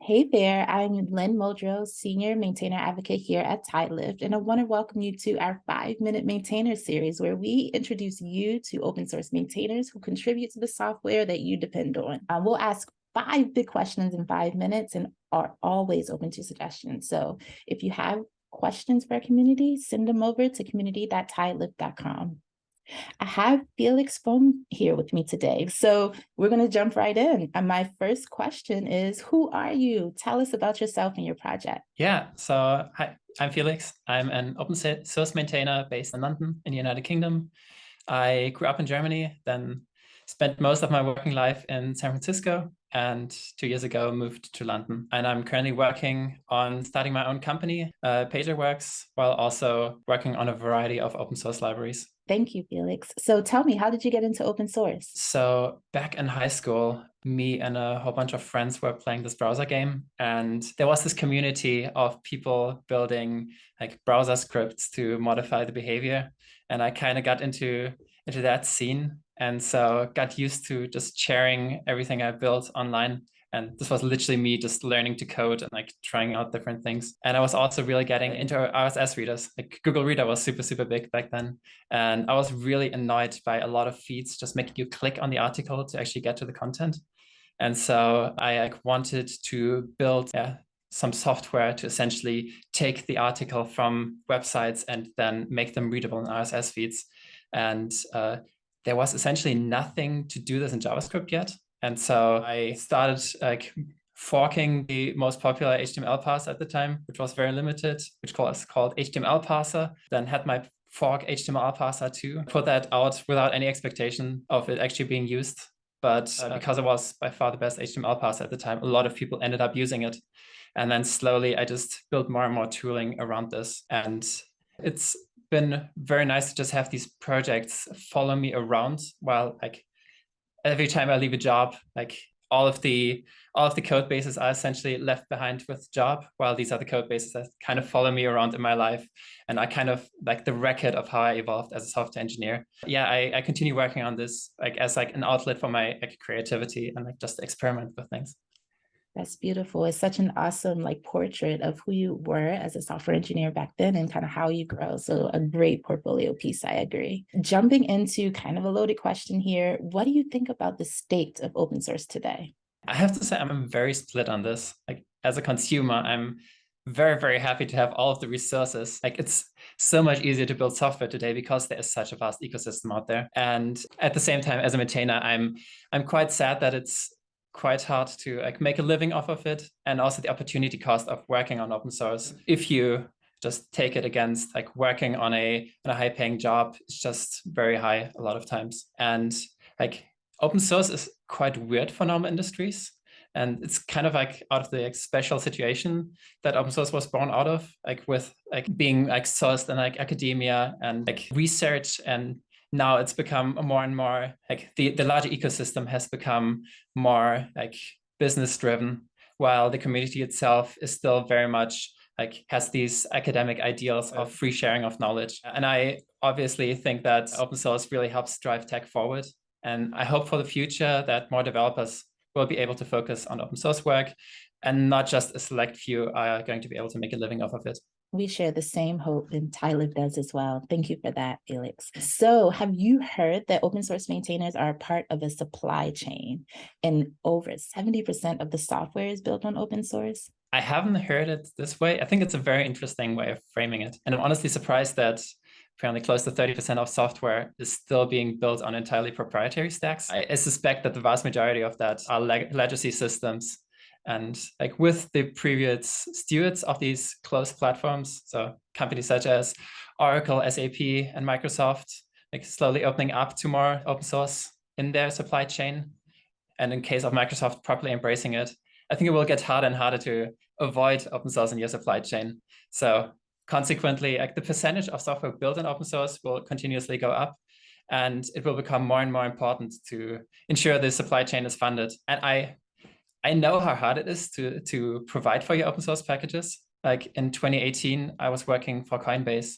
Hey there, I'm Lynn Muldrow, Senior Maintainer Advocate here at TideLift, and I want to welcome you to our 5-Minute Maintainer series, where we introduce you to open source maintainers who contribute to the software that you depend on. We'll ask 5 big questions in 5 minutes and are always open to suggestions. So if you have questions for our community, send them over to community.tidelift.com. I have Felix Böhm here with me today. So we're going to jump right in. And my first question is, who are you? Tell us about yourself and your project. Yeah, so hi, I'm Felix. I'm an open source maintainer based in London in the United Kingdom. I grew up in Germany, then spent most of my working life in San Francisco, and 2 years ago moved to London. And I'm currently working on starting my own company, PagerWorks, while also working on a variety of open source libraries. Thank you, Felix. So tell me, how did you get into open source? So back in high school, me and a whole bunch of friends were playing this browser game, and there was this community of people building like browser scripts to modify the behavior. And I kind of got into that scene, and so got used to just sharing everything I built online. And this was literally me just learning to code and like trying out different things. And I was also really getting into RSS readers. Like Google Reader was super, super big back then. And I was really annoyed by a lot of feeds just making you click on the article to actually get to the content. And so I like wanted to build some software to essentially take the article from websites and then make them readable in RSS feeds. And there was essentially nothing to do this in JavaScript yet. And so I started like forking the most popular HTML parser at the time, which was very limited, which was called HTML parser. Then had my fork HTML parser too. Put that out without any expectation of it actually being used. But because it was by far the best HTML parser at the time, a lot of people ended up using it. And then slowly I just built more and more tooling around this. And it's been very nice to just have these projects follow me around while like every time I leave a job, like all of the code bases are essentially left behind with the job, while these are the code bases that kind of follow me around in my life. And I kind of like the record of how I evolved as a software engineer. Yeah, I continue working on this like as like an outlet for my like creativity and like just experiment with things. That's beautiful. It's such an awesome like portrait of who you were as a software engineer back then and kind of how you grow. So a great portfolio piece, I agree. Jumping into kind of a loaded question here, what do you think about the state of open source today? I have to say I'm very split on this. Like as a consumer, I'm very, very happy to have all of the resources. Like it's so much easier to build software today because there is such a vast ecosystem out there. And at the same time, as a maintainer, I'm quite sad that it's quite hard to like make a living off of it, and also the opportunity cost of working on open source. If you just take it against like working on a high paying job, it's just very high a lot of times. And like open source is quite weird for normal industries. And it's kind of like out of the like, special situation that open source was born out of, like with like being like sourced in like academia and like research. And now it's become more and more like the larger ecosystem has become more like business driven, while the community itself is still very much like has these academic ideals of free sharing of knowledge. And I obviously think that open source really helps drive tech forward. And I hope for the future that more developers will be able to focus on open source work and not just a select few are going to be able to make a living off of it. We share the same hope, and Tyler does as well. Thank you for that, Felix. So have you heard that open source maintainers are a part of a supply chain and over 70% of the software is built on open source? I haven't heard it this way. I think it's a very interesting way of framing it. And I'm honestly surprised that apparently close to 30% of software is still being built on entirely proprietary stacks. I suspect that the vast majority of that are legacy systems. And like with the previous stewards of these closed platforms, so companies such as Oracle, SAP, and Microsoft, like slowly opening up to more open source in their supply chain. And in case of Microsoft properly embracing it, I think it will get harder and harder to avoid open source in your supply chain. So consequently, like the percentage of software built in open source will continuously go up, and it will become more and more important to ensure the supply chain is funded. And I know how hard it is to provide for your open source packages. Like in 2018, I was working for Coinbase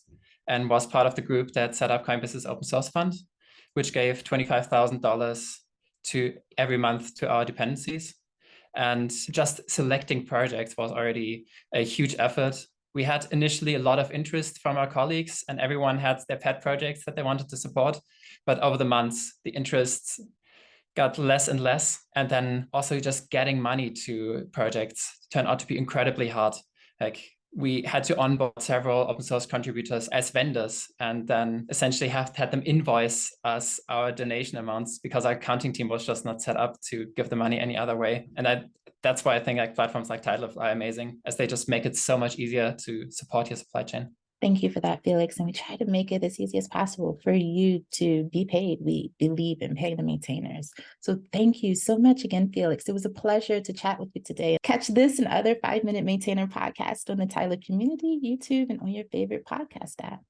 and was part of the group that set up Coinbase's open source fund, which gave $25,000 to every month to our dependencies. And just selecting projects was already a huge effort. We had initially a lot of interest from our colleagues, and everyone had their pet projects that they wanted to support. But over the months, the interests got less and less. And then also just getting money to projects turned out to be incredibly hard. Like, we had to onboard several open source contributors as vendors, and then essentially had them invoice us our donation amounts because our accounting team was just not set up to give the money any other way. And that's why I think like platforms like Tidelift are amazing, as they just make it so much easier to support your supply chain. Thank you for that, Felix. And we try to make it as easy as possible for you to be paid. We believe in paying the maintainers. So thank you so much again, Felix. It was a pleasure to chat with you today. Catch this and other 5-Minute Maintainer podcasts on the Tyler community, YouTube, and on your favorite podcast app.